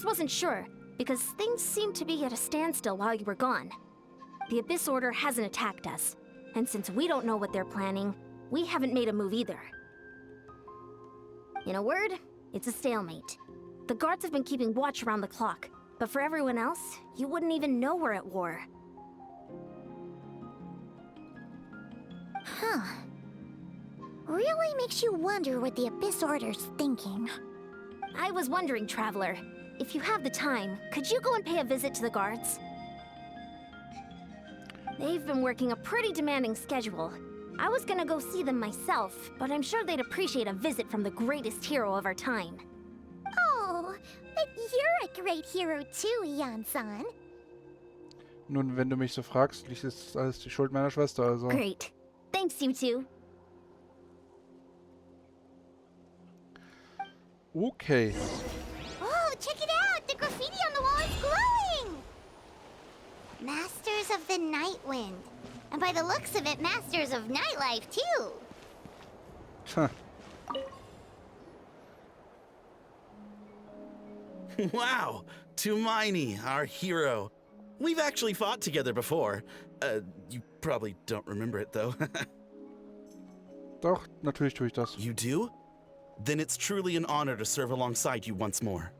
just wasn't sure, because things seemed to be at a standstill while you were gone. The Abyss Order hasn't attacked us, and since we don't know what they're planning, we haven't made a move either. In a word, it's a stalemate. The guards have been keeping watch around the clock, but for everyone else, you wouldn't even know we're at war. Huh. Really makes you wonder what the Abyss Order's thinking. I was wondering, Traveler, if you have the time, could you go and pay a visit to the guards? They've been working a pretty demanding schedule. I was gonna go see them myself, but I'm sure they'd appreciate a visit from the greatest hero of our time. Oh, but you're a great hero too, Yan-san. Nun, wenn du mich so fragst, liegt es alles die Schuld meiner Schwester, also. Great. Thanks, you two. Okay. Oh, check it out! The graffiti on the wall is glowing! Masters of the Night Wind. And by the looks of it, Masters of Nightlife, too. Huh. Wow! Tumaini, our hero. We've actually fought together before. You probably don't remember it, though. Doch, natürlich tue ich das. You do? Then it's truly an honor to serve alongside you once more.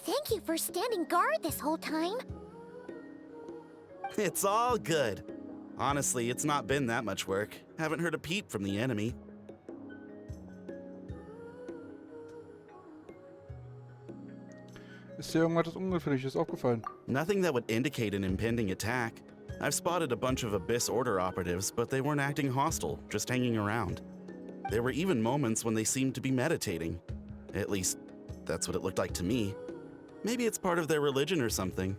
Thank you for standing guard this whole time. It's all good. Honestly, it's not been that much work. Haven't heard a peep from the enemy. Ist dir irgendwas Ungefährliches aufgefallen? Nothing that would indicate an impending attack. I've spotted a bunch of Abyss Order operatives, but they weren't acting hostile, just hanging around. There were even moments when they seemed to be meditating. At least, that's what it looked like to me. Maybe it's part of their religion or something.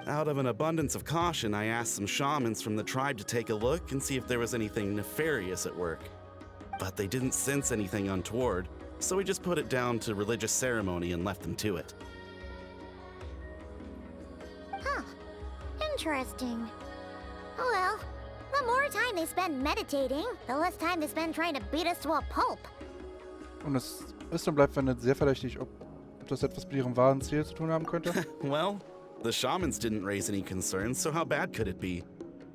Out of an abundance of caution, I asked some shamans from the tribe to take a look and see if there was anything nefarious at work. But they didn't sense anything untoward, so we just put it down to religious ceremony and left them to it. Huh. Interesting. Oh well. The more time they spend meditating, the less time they spend trying to beat us to a pulp. Und es ist und bleibt Vanette sehr verdächtig, ob das etwas mit ihrem wahren Ziel zu tun haben könnte. Well, the shamans didn't raise any concerns, so how bad could it be?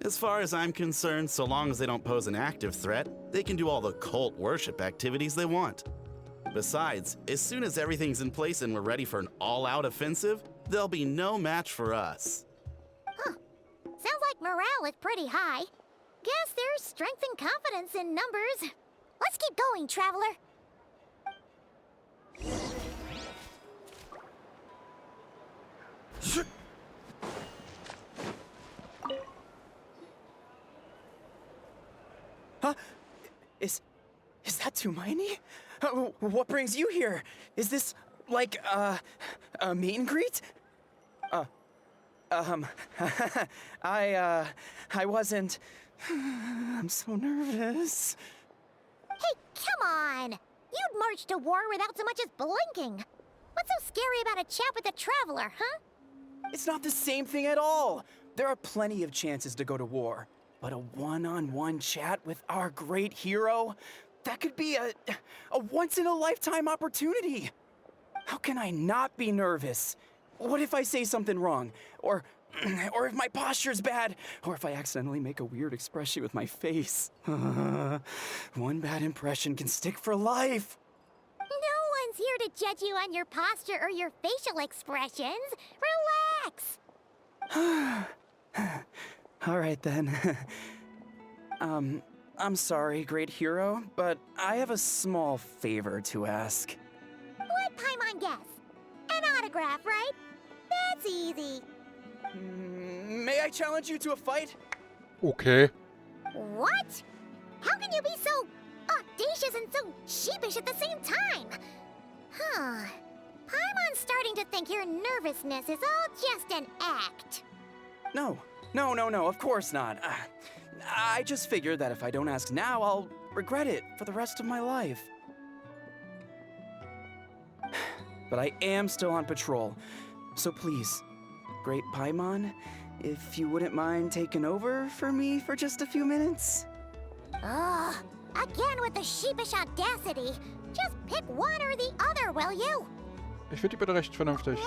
As far as I'm concerned, so long as they don't pose an active threat, they can do all the cult worship activities they want. Besides, as soon as everything's in place and we're ready for an all-out offensive, there'll be no match for us. Huh. Sounds like morale is pretty high. Guess there's strength and confidence in numbers. Let's keep going, Traveler. Huh? Is that Tumaini? What brings you here? Is this like a meet and greet? I wasn't. I'm so nervous. Hey, come on! You'd march to war without so much as blinking. What's so scary about a chat with a Traveler, huh? It's not the same thing at all. There are plenty of chances to go to war. But a one-on-one chat with our great hero? That could be a once-in-a-lifetime opportunity. How can I not be nervous? What if I say something wrong? Or if my posture's bad? Or if I accidentally make a weird expression with my face? One bad impression can stick for life. No one's here to judge you on your posture or your facial expressions. Relax! All right, then. I'm sorry, great hero, but I have a small favor to ask. Let Paimon guess. An autograph, right? That's easy. May I challenge you to a fight? Okay. What? How can you be so audacious and so sheepish at the same time? Huh. Paimon's starting to think your nervousness is all just an act. No, of course not. I just figured that if I don't ask now, I'll regret it for the rest of my life. But I am still on patrol, so please, Great Paimon, if you wouldn't mind taking over for me for just a few minutes? Ugh, again with the sheepish audacity. Just pick one or the other, will you? Ich finde die bitte recht vernünftig.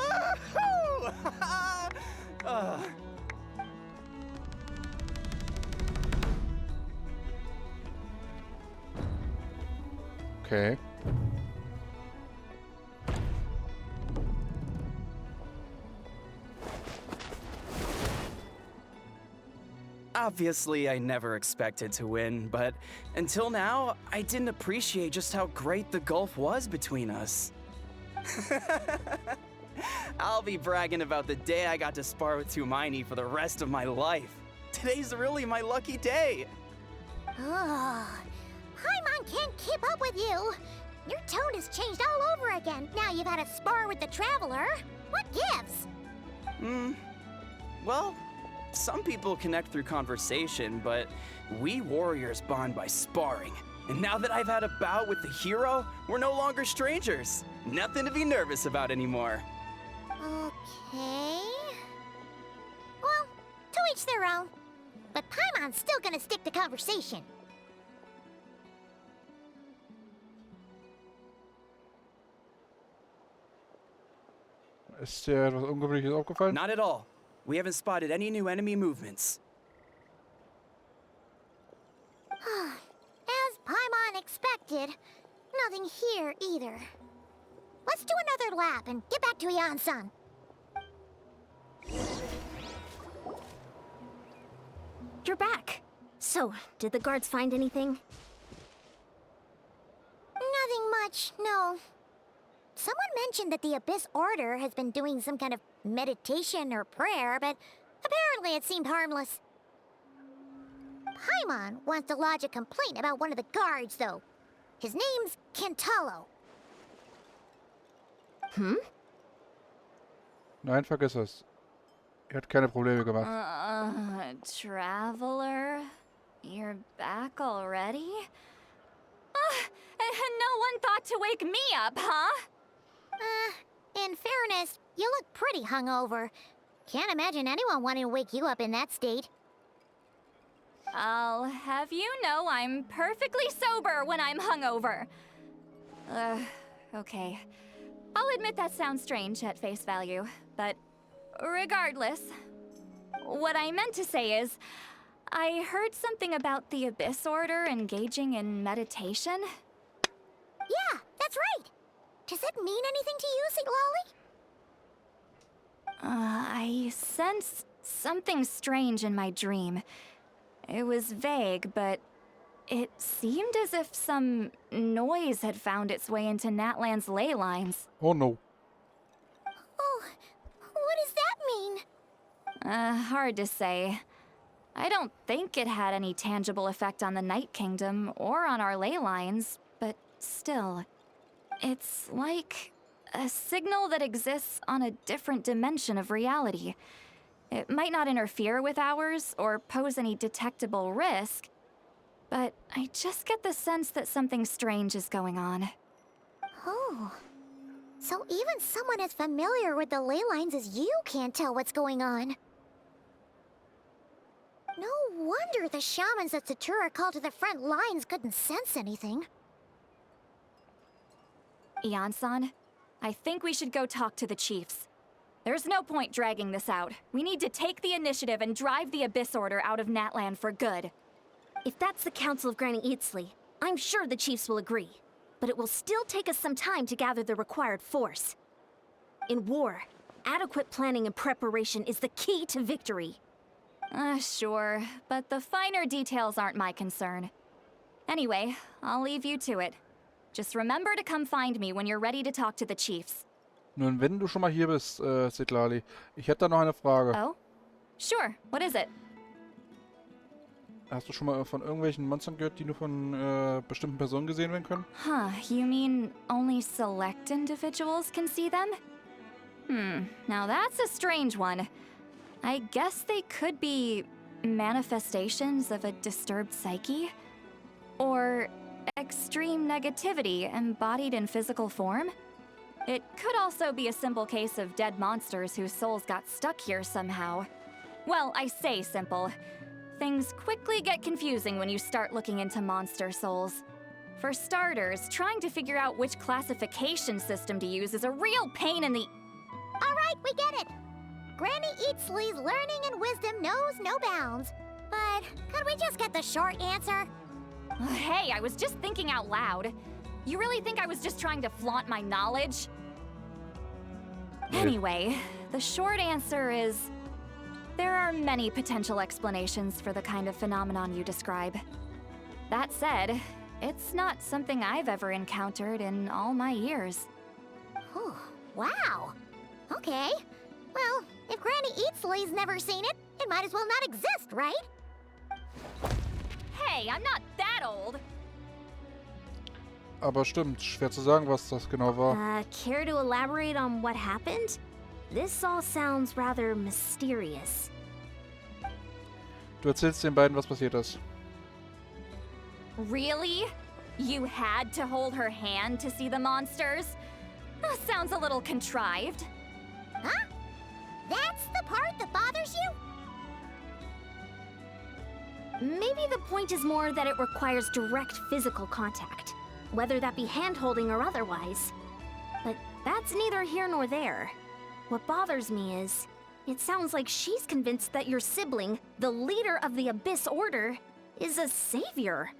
Okay. Obviously, I never expected to win, but until now, I didn't appreciate just how great the gulf was between us. I'll be bragging about the day I got to spar with Hermione for the rest of my life. Today's really my lucky day. Oh, Paimon can't keep up with you. Your tone has changed all over again. Now you've had a spar with the Traveler. What gives? Well, some people connect through conversation, but we warriors bond by sparring. And now that I've had a bout with the hero, we're no longer strangers. Nothing to be nervous about anymore. Okay. Well, to each their own. But Paimon's still gonna stick to conversation. Ist dir etwas Ungewöhnliches aufgefallen? Not at all. We haven't spotted any new enemy movements. As Paimon expected, nothing here either. Let's do another lap and get back to Yan-san. You're back. So, did the guards find anything? Nothing much, no. Someone mentioned that the Abyss Order has been doing some kind of meditation or prayer, but apparently it seemed harmless. Paimon wants to lodge a complaint about one of the guards, though. His name's Kentalo. Nein, vergiss es. Er hat keine Probleme gemacht. Traveler? You're back already? No one thought to wake me up, huh? In fairness, you look pretty hungover. Can't imagine anyone wanting to wake you up in that state. I'll have you know I'm perfectly sober when I'm hungover. Okay. I'll admit that sounds strange at face value, but regardless, what I meant to say is, I heard something about the Abyss Order engaging in meditation. Yeah, that's right. Does it mean anything to you, St. Lolly? I sensed something strange in my dream. It was vague, but it seemed as if some noise had found its way into Natlan's ley lines. Oh no. Oh, what does that mean? Hard to say. I don't think it had any tangible effect on the Night Kingdom or on our ley lines, but still. It's like a signal that exists on a different dimension of reality. It might not interfere with ours or pose any detectable risk, but I just get the sense that something strange is going on. Oh. So even someone as familiar with the ley lines as you can't tell what's going on. No wonder the shamans that Satura called to the front lines couldn't sense anything. Yan-san, I think we should go talk to the chiefs. There's no point dragging this out. We need to take the initiative and drive the Abyss Order out of Natlan for good. If that's the Council of Granny Eatsley, I'm sure the chiefs will agree. But it will still take us some time to gather the required force. In war, adequate planning and preparation is the key to victory. Sure, but the finer details aren't my concern. Anyway, I'll leave you to it. Just remember to come find me when you're ready to talk to the chiefs. Nun, wenn du schon mal hier bist, Sitlali, ich hätte da noch eine Frage. Oh? Sure, what is it? Hast du schon mal von irgendwelchen Monstern gehört, die nur von bestimmten Personen gesehen werden können? Huh, you mean only select individuals can see them? Now that's a strange one. I guess they could be manifestations of a disturbed psyche? Or extreme negativity embodied in physical form? It could also be a simple case of dead monsters whose souls got stuck here somehow. Well, I say simple. Things quickly get confusing when you start looking into monster souls. For starters, trying to figure out which classification system to use is a real pain in the... Alright, we get it. Granny Eatsley's learning and wisdom knows no bounds. But could we just get the short answer? Hey, I was just thinking out loud. You really think I was just trying to flaunt my knowledge? Anyway, the short answer is... there are many potential explanations for the kind of phenomenon you describe. That said, it's not something I've ever encountered in all my years. Whew, wow. Okay. Well, if Granny Eatsley's never seen it, it might as well not exist, right? Hey, I'm not that old! Aber stimmt, schwer zu sagen, was das genau war. Care to elaborate on what happened? This all sounds rather mysterious. Du erzählst den beiden, was passiert ist. Really? You had to hold her hand to see the monsters? Sounds a little contrived. Huh? That's the part that bothers you? Maybe the point is more that it requires direct physical contact, whether that be hand-holding or otherwise. But that's neither here nor there. What bothers me is, it sounds like she's convinced that your sibling, the leader of the Abyss Order, is a savior.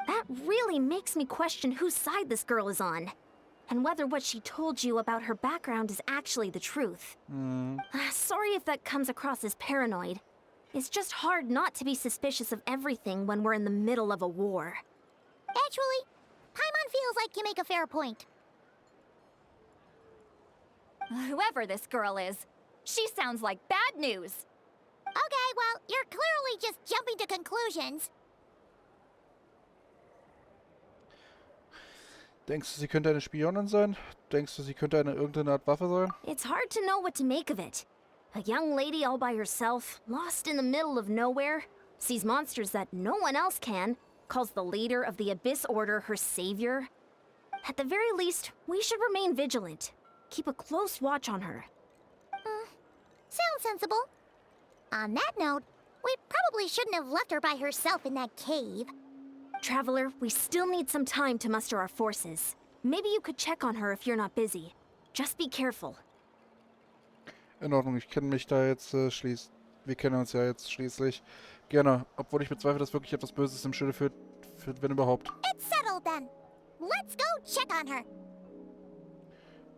That really makes me question whose side this girl is on, and whether what she told you about her background is actually the truth. Sorry if that comes across as paranoid. It's just hard not to be suspicious of everything when we're in the middle of a war. Actually, Paimon feels like you make a fair point. Whoever this girl is, she sounds like bad news. Okay, well, you're clearly just jumping to conclusions. Denkst du, sie könnte eine Spionin sein? Denkst du, sie könnte irgendeine Art Waffe sein? It's hard to know what to make of it. A young lady all by herself, lost in the middle of nowhere, sees monsters that no one else can, calls the leader of the Abyss Order her savior. At the very least, we should remain vigilant. Keep a close watch on her. Sounds sensible. On that note, we probably shouldn't have left her by herself in that cave. Traveler, we still need some time to muster our forces. Maybe you could check on her if you're not busy. Just be careful. In Ordnung, ich kenne mich da jetzt schließlich. Wir kennen uns ja jetzt schließlich. Gerne, obwohl ich bezweifle, dass wirklich etwas Böses im Schilde führt, wenn überhaupt. It's settled then. Let's go check on her.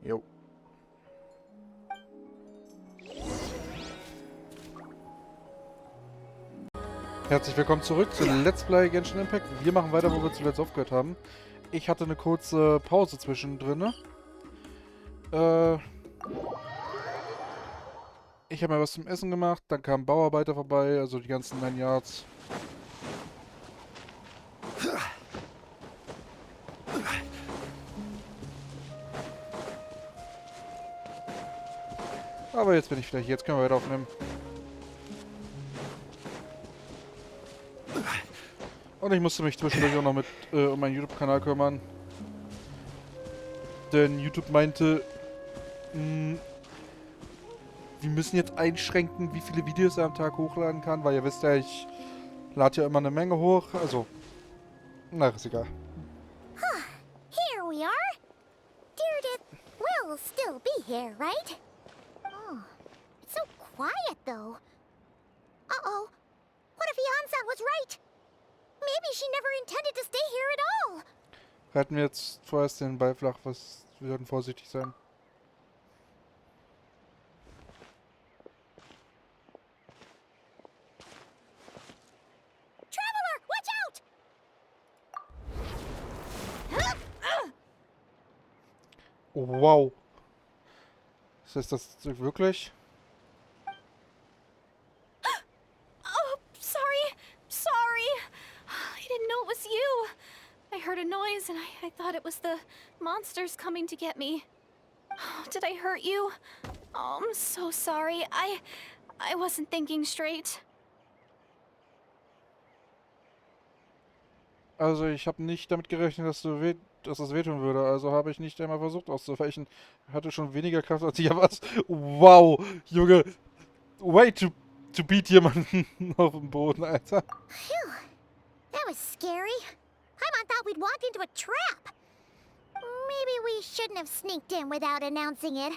Jo. Herzlich willkommen zurück zu Let's Play Genshin Impact. Wir machen weiter, wo wir zuletzt aufgehört haben. Ich hatte eine kurze Pause zwischendrin. Ich habe mir was zum Essen gemacht, dann kamen Bauarbeiter vorbei, also die ganzen 9 Yards. Aber jetzt bin ich wieder hier, jetzt können wir weiter aufnehmen. Und ich musste mich zwischendurch auch noch um meinen YouTube-Kanal kümmern. Denn YouTube meinte, wir müssen jetzt einschränken, wie viele Videos er am Tag hochladen kann, weil ihr wisst ja, ich lade ja immer eine Menge hoch, also, na, ist egal. Here we are. Deardit will still be here, right? Oh, it's so quiet though. Uh-oh. What if Yansan was right? Maybe she never intended to stay here at all. Halten wir jetzt vorerst den Ball flach, wir sollten vorsichtig sein. Traveler, watch out! Oh, wow. Ist das wirklich? Oh, sorry. I didn't know it was you. I heard a noise and I thought it was the monsters coming to get me. Did I hurt you? Oh, I'm so sorry. I wasn't thinking straight. Also ich habe nicht damit gerechnet, dass das wehtun würde. Also habe ich nicht einmal versucht auszuweichen. Ich hatte schon weniger Kraft als ich. Was? Wow, Junge. Way to beat jemanden auf dem Boden, Alter. Phew. That was scary. Paimon thought we'd walked into a trap. Maybe we shouldn't have sneaked in without announcing it.